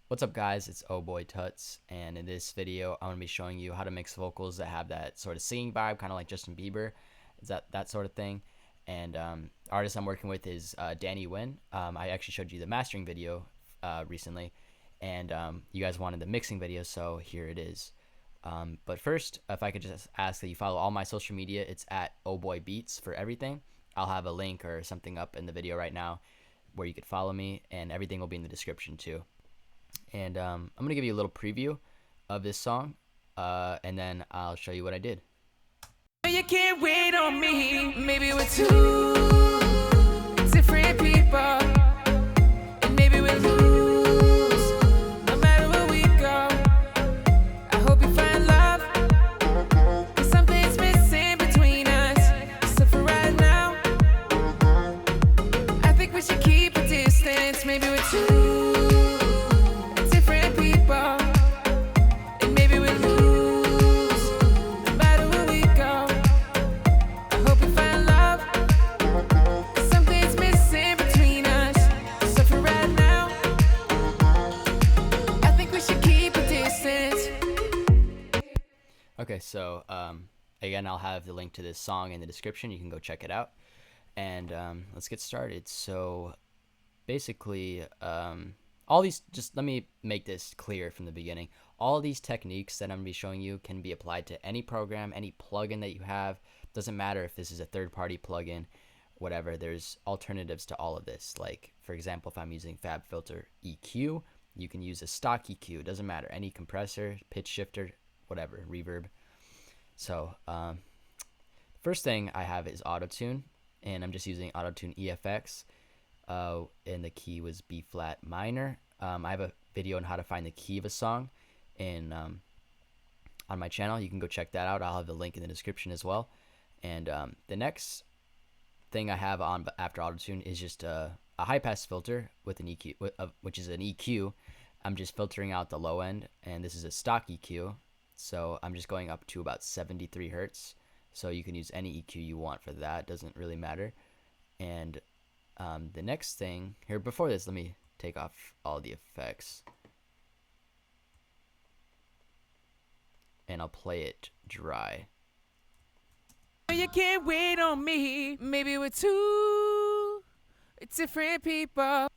What's up guys, it's OBOY Tuts, and in this video I'm going to be showing you how to mix vocals that have that sort of singing vibe, kind of like Justin Bieber, is that sort of thing. And artist I'm working with is Danny Wynn. I actually showed you the mastering video recently, and you guys wanted the mixing video, so here it is. But first, if I could just ask that you follow all my social media, it's at OBOY Beats for everything. I'll have a link or something up in the video right now where you could follow me, and everything will be in the description too. And I'm going to give you a little preview of this song, and then I'll show you what I did. You can't wait on me, maybe we're two different people, and maybe we'll lose, no matter where we go. I hope you find love, 'cause something's missing between us, so for right now, I think we should keep a distance, maybe we're two different people, and maybe we'll lose, no matter where we go. I hope we find love, 'cause something's missing between us, so for right now, I think we should keep a distance. Okay, so again, I'll have the link to this song in the description. You can go check it out, and let's get started. So basically, all these, just let me make this clear from the beginning. All these techniques that I'm going to be showing you can be applied to any program, any plugin that you have. Doesn't matter if this is a third-party plugin, whatever. There's alternatives to all of this. Like, for example, if I'm using FabFilter EQ, you can use a stock EQ. It doesn't matter. Any compressor, pitch shifter, whatever, reverb. So first thing I have is Autotune, and I'm just using Autotune EFX. And the key was B flat minor. I have a video on how to find the key of a song in on my channel. You can go check that out. I'll have the link in the description as well. And the next thing I have on after Autotune is just a high pass filter with an EQ, which is an EQ. I'm just filtering out the low end, and this is a stock EQ. So I'm just going up to about 73 hertz. So you can use any EQ you want for that. It doesn't really matter. And the next thing here, before this, let me take off all the effects, and I'll play it dry. You can't wait on me, maybe we're two different people,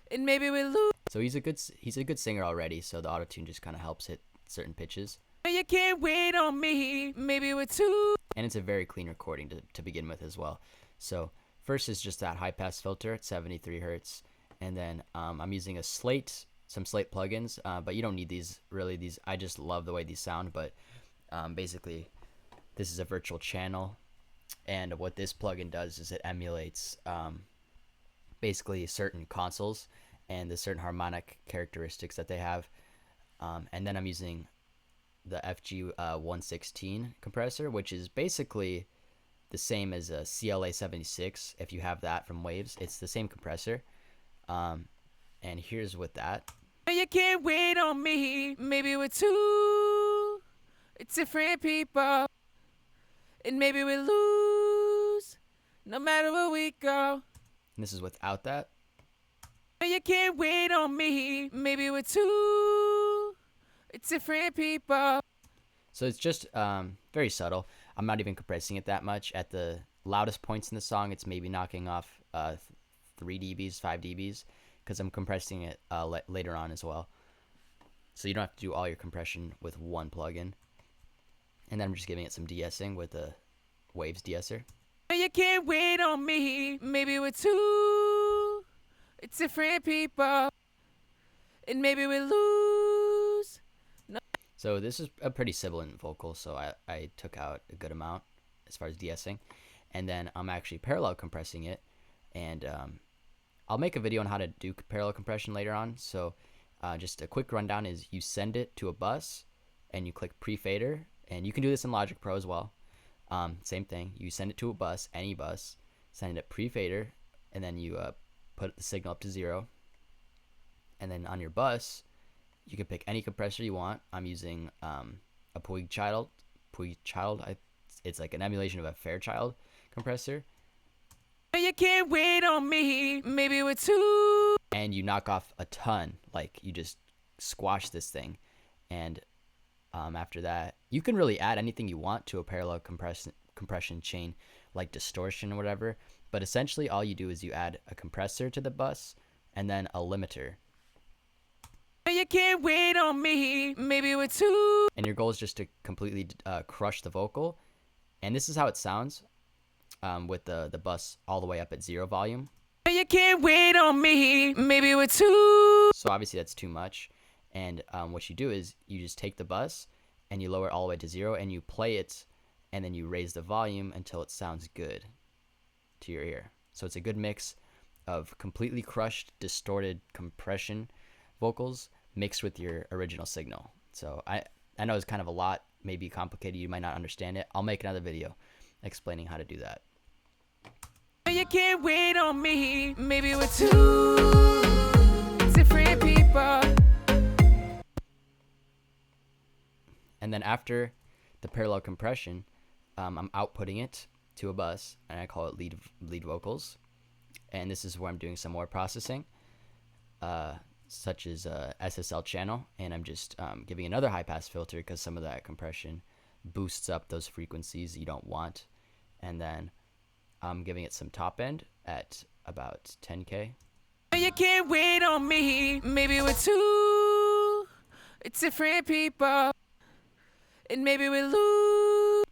and maybe we'll lose. So he's a good singer already, so the autotune just kind of helps hit certain pitches. You can't wait on me, maybe we're two. And it's a very clean recording to begin with as well. So first is just that high pass filter at 73 hertz, and then I'm using some Slate plugins, but you don't need these really. These, I just love the way these sound. But basically, this is a virtual channel, and what this plugin does is it emulates basically certain consoles and the certain harmonic characteristics that they have. And then I'm using the FG 116 compressor, which is basically the same as a CLA 76. If you have that from Waves, it's the same compressor. And here's with that. You can't wait on me, maybe we're two different people, and maybe we'll lose, no matter where we go. And this is without that. You can't wait on me, maybe we're two different people. So it's just very subtle. I'm not even compressing it that much. At the loudest points in the song, it's maybe knocking off 3 dBs, 5 dBs, because I'm compressing it later on as well. So you don't have to do all your compression with one plugin. And then I'm just giving it some de-essing with the Waves de-esser. You can't wait on me, maybe we're two different people, and maybe we'll lose. So this is a pretty sibilant vocal, so I took out a good amount as far as de-essing. And then I'm actually parallel compressing it, and I'll make a video on how to do parallel compression later on. So just a quick rundown is you send it to a bus, and you click pre-fader, and you can do this in Logic Pro as well. Same thing, you send it to a bus, any bus, send it pre-fader, and then you put the signal up to 0. And then on your bus, you can pick any compressor you want. I'm using a Puig Child. It's like an emulation of a Fairchild compressor. You can't wait on me, maybe we're two and you knock off a ton. Like you just squash this thing, and after that, you can really add anything you want to a parallel compression chain, like distortion or whatever. But essentially, all you do is you add a compressor to the bus and then a limiter. You can't wait on me. Maybe we're two. And your goal is just to completely crush the vocal. And this is how it sounds with the bus all the way up at 0 volume. You can't wait on me. Maybe we're two. So obviously that's too much. And what you do is you just take the bus and you lower it all the way to 0 and you play it, and then you raise the volume until it sounds good to your ear. So it's a good mix of completely crushed, distorted compression vocals mixed with your original signal. So I know it's kind of a lot, maybe complicated, you might not understand it. I'll make another video explaining how to do that. You can't wait on me. Maybe we're two different people. And then after the parallel compression, I'm outputting it to a bus, and I call it lead vocals. And this is where I'm doing some more processing, such as SSL channel, and I'm just giving another high pass filter because some of that compression boosts up those frequencies you don't want. And then I'm giving it some top end at about 10K. You can't wait on me. Maybe we're two different people, and maybe we lose.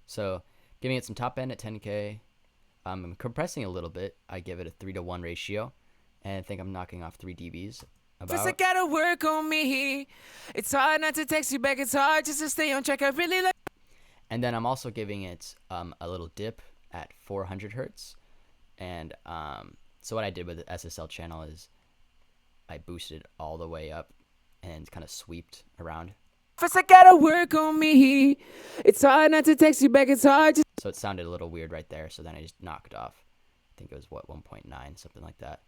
So giving it some top end at 10K. I'm compressing a little bit. I give it a 3-to-1 ratio, and I think I'm knocking off 3 dBs. First I gotta work on me. It's hard not to text you back. It's hard just to stay on track. I really like. And then I'm also giving it a little dip at 400 hertz. And so what I did with the SSL channel is I boosted it all the way up and kind of sweeped around. First I gotta work on me. It's hard not to text you back. It's hard just. So it sounded a little weird right there. So then I just knocked off. I think it was 1.9, something like that.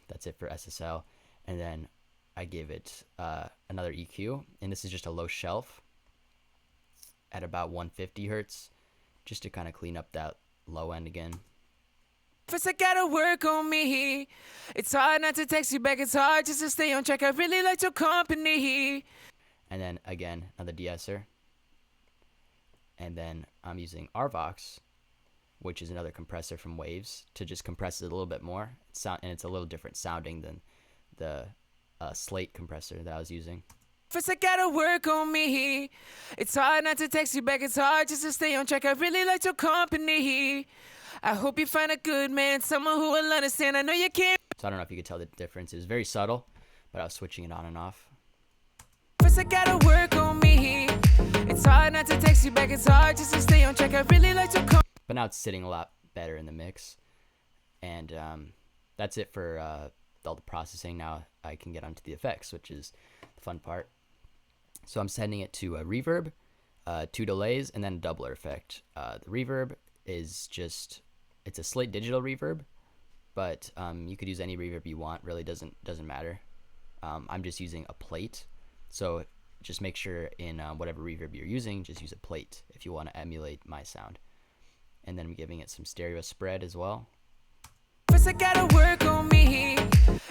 That's it for SSL. And then I gave it another EQ, and this is just a low shelf at about 150 hertz, just to kind of clean up that low end again. First I gotta work on me. It's hard not to text you back. It's hard just to stay on track. I really like your company. And then again, another de-esser. And then I'm using RVox, which is another compressor from Waves, to just compress it a little bit more. And it's a little different sounding than the Slate compressor that I was using. First I gotta work on me. It's hard not to text you back. It's hard just to stay on track. I really like your company. I hope you find a good man, someone who will understand. I know you can't. So I don't know if you could tell the difference. It was very subtle, but I was switching it on and off. First I gotta work on me. It's hard not to text you back. It's hard just to stay on track. I really like your company. But now it's sitting a lot better in the mix. And that's it for all the processing. Now I can get onto the effects, which is the fun part. So I'm sending it to a reverb, 2 delays, and then a doubler effect. The reverb is just, it's a Slate digital reverb, but you could use any reverb you want. Really doesn't matter. I'm just using a plate. So just make sure in whatever reverb you're using, just use a plate if you want to emulate my sound. And then I'm giving it some stereo spread as well. First I gotta work on me.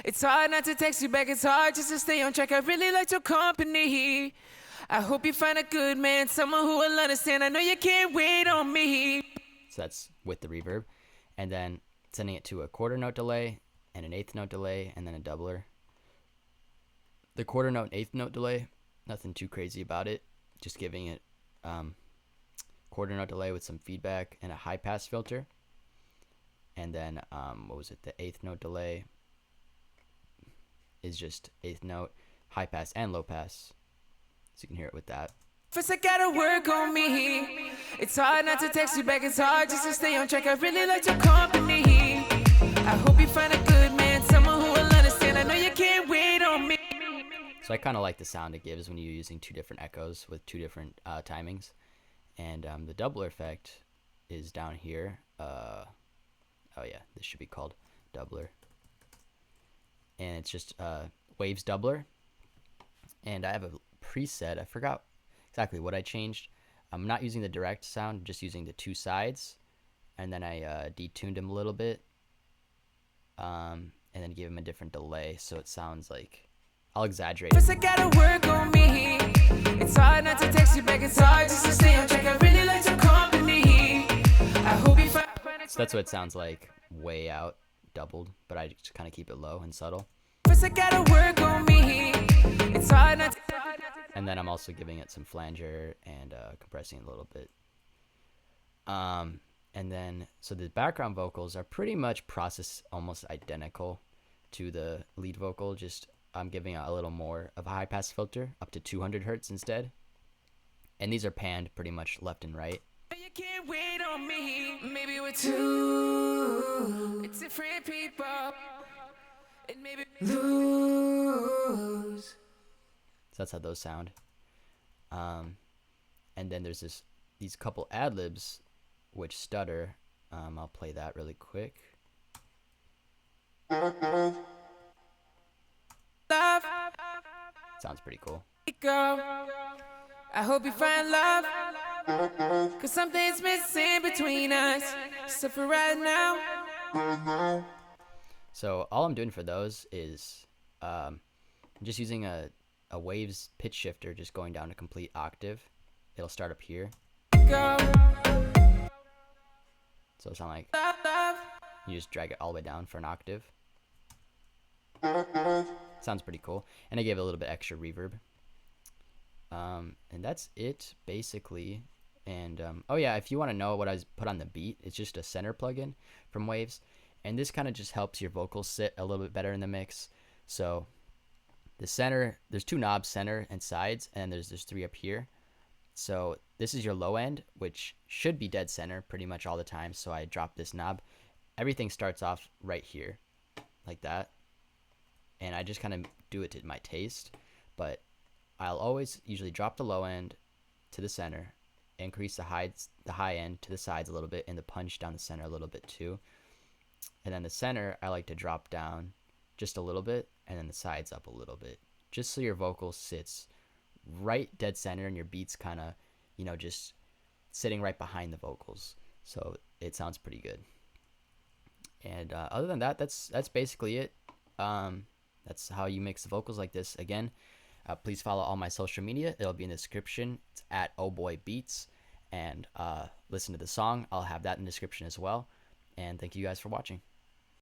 It's hard not to text you back. It's hard just to stay on track. I really like your company. I hope you find a good man, someone who will understand. I know you can't wait on me. So that's with the reverb. And then sending it to a quarter note delay and an eighth note delay and then a doubler. The quarter note and eighth note delay, nothing too crazy about it. Just giving it quarter note delay with some feedback and a high pass filter. And then what was it? The eighth note delay is just eighth note, high pass and low pass. So you can hear it with that. First I gotta work on me. It's hard not to text you back. It's hard just to stay on track. I really like your company. I hope you find a good man, someone who will understand. I know you can't wait on me. So I kind of like the sound it gives when you're using 2 different echoes with 2 different timings. And the doubler effect is down here. Oh yeah, this should be called doubler. And it's just Waves doubler. And I have a preset. I forgot exactly what I changed. I'm not using the direct sound, just using the 2 sides. And then I detuned them a little bit. And and then give him a different delay so it sounds like, I'll exaggerate First, it. I gotta work on me. It's hard not to text you back. It's hard just to stay on track. I really like your company. I hope you find it. So that's what it sounds like, way out, doubled, but I just kind of keep it low and subtle. First, I gotta work on me. It's hard not to. And then I'm also giving it some flanger and compressing it a little bit. And then, so the background vocals are pretty much processed almost identical to the lead vocal, just I'm giving a little more of a high pass filter, up to 200 hertz instead. And these are panned pretty much left and right. You can't wait on me. Maybe we're two different people. And maybe lose. So that's how those sound. And then there's these couple ad-libs which stutter. I'll play that really quick. Love. Sounds pretty cool. Go. I hope you find love. Cause something's missing between us. So for right now. So all I'm doing for those is I'm just using a waves pitch shifter, just going down a complete octave. It'll start up here. Go. So it'll sound like Love. you just drag it all the way down for an octave. Sounds pretty cool. And I gave it a little bit extra reverb. And that's it basically. And oh yeah, if you want to know what I put on the beat, it's just a center plugin from Waves. And this kind of just helps your vocals sit a little bit better in the mix. So the center, there's two knobs, center and sides, and there's three up here. So this is your low end, which should be dead center pretty much all the time. So I drop this knob. Everything starts off right here like that. And I just kind of do it to my taste. But I'll always usually drop the low end to the center, increase the high end to the sides a little bit, and the punch down the center a little bit too. And then the center, I like to drop down just a little bit, and then the sides up a little bit, just so your vocal sits right dead center and your beats kind of, just sitting right behind the vocals. So it sounds pretty good. And other than that, that's basically it. That's how you mix the vocals like this. Again, please follow all my social media. It'll be in the description. It's at OBOY Beats. And listen to the song. I'll have that in the description as well. And thank you guys for watching.